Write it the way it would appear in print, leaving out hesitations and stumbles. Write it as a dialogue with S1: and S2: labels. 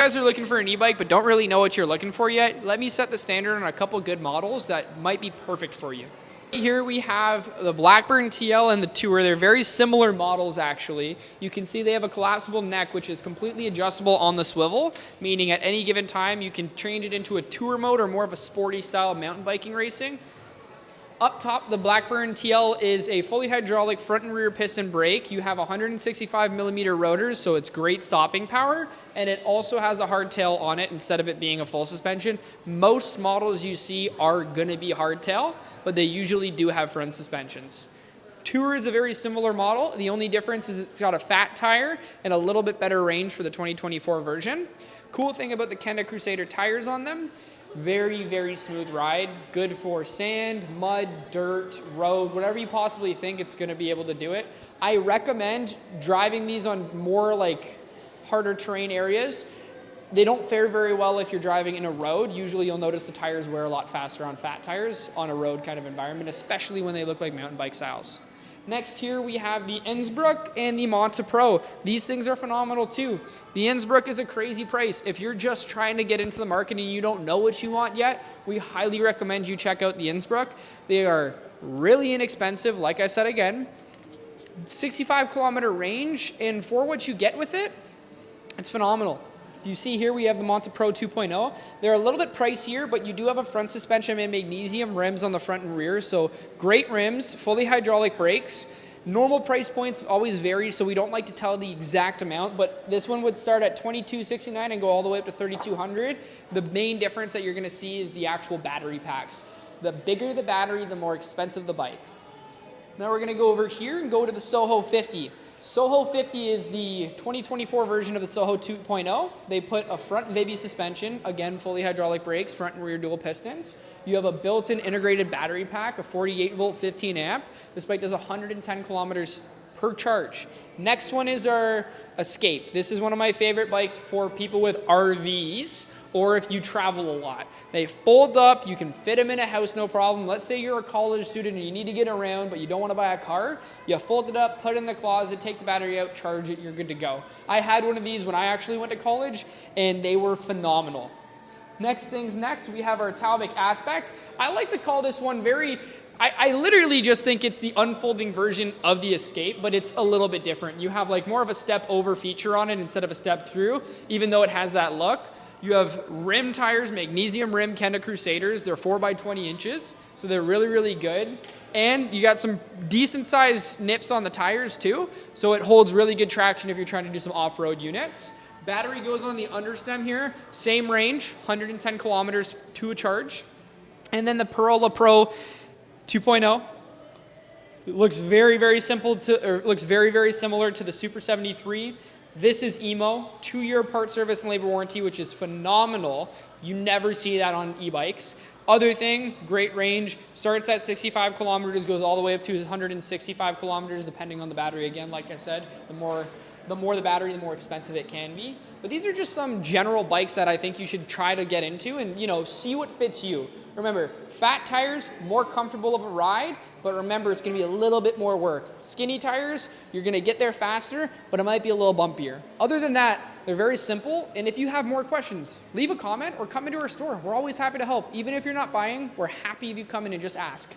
S1: Guys are looking for an e-bike but don't really know what you're looking for yet, let me set the standard on a couple good models that might be perfect for you. Here we have the Blackburn TL and the Tour. They're very similar models actually. You can see they have a collapsible neck which is completely adjustable on the swivel, meaning at any given time you can change it into a tour mode or more of a sporty style mountain biking racing. Up top, the Blackburn TL is a fully hydraulic front and rear piston brake. You have 165 millimeter rotors, so it's great stopping power, and it also has a hardtail on it instead of it being a full suspension. Most models you see are gonna be hardtail, but they usually do have front suspensions. Tour is a very similar model. The only difference is it's got a fat tire and a little bit better range for the 2024 version. Cool thing about the Kenda Crusader tires on them, very, very smooth ride, good for sand, mud, dirt, road, whatever you possibly think, it's gonna be able to do it. I recommend driving these on more like harder terrain areas. They don't fare very well if you're driving in a road. Usually you'll notice the tires wear a lot faster on fat tires on a road kind of environment, especially when they look like mountain bike styles. Next here we have the Innsbruck and the Monte Pro. These things are phenomenal too. The Innsbruck is a crazy price. If you're just trying to get into the market and you don't know what you want yet, we highly recommend you check out the Innsbruck. They are really inexpensive, like I said again. 65-kilometer range, and for what you get with it, it's phenomenal. You see here we have the Monte Pro 2.0. They're a little bit pricier, but you do have a front suspension and magnesium rims on the front and rear, so great rims, fully hydraulic brakes. Normal price points always vary, so we don't like to tell the exact amount, but this one would start at $2269 and go all the way up to $3200. The main difference that you're gonna see is the actual battery packs. The bigger the battery, the more expensive the bike. Now we're gonna go over here and go to the Soho 50. Soho 50 is the 2024 version of the Soho 2.0. They put a front Vibby suspension, again fully hydraulic brakes, front and rear dual pistons. You have a built-in integrated battery pack, a 48 volt 15 amp. This bike does 110 kilometers per charge. Next one is our Escape. This is one of my favorite bikes for people with RVs or if you travel a lot. They fold up, you can fit them in a house, no problem. Let's say you're a college student and you need to get around, but you don't want to buy a car. You fold it up, put it in the closet, take the battery out, charge it, you're good to go. I had one of these when I actually went to college, and they were phenomenal. Next things next, we have our Talbot Aspect. I like to call this one I literally just think it's the unfolding version of the Escape, but it's a little bit different. You have like more of a step over feature on it instead of a step through, even though it has that look. You have rim tires, magnesium rim Kenda Crusaders. They're 4x20 inches, so they're really, really good. And you got some decent sized nips on the tires too, so it holds really good traction if you're trying to do some off-road units. Battery goes on the understem here, same range, 110 kilometers to a charge. And then the Perola Pro 2.0. It looks very, very similar to the Super 73. This is EMO, 2-year part service and labor warranty, which is phenomenal. You never see that on e-bikes. Other thing, great range, starts at 65 kilometers, goes all the way up to 165 kilometers, depending on the battery. Again, like I said, the more the battery, the more expensive it can be. But these are just some general bikes that I think you should try to get into and, see what fits you. Remember, fat tires, more comfortable of a ride, but remember, it's gonna be a little bit more work. Skinny tires, you're gonna get there faster, but it might be a little bumpier. Other than that, they're very simple, and if you have more questions, leave a comment or come into our store. We're always happy to help. Even if you're not buying, we're happy if you come in and just ask.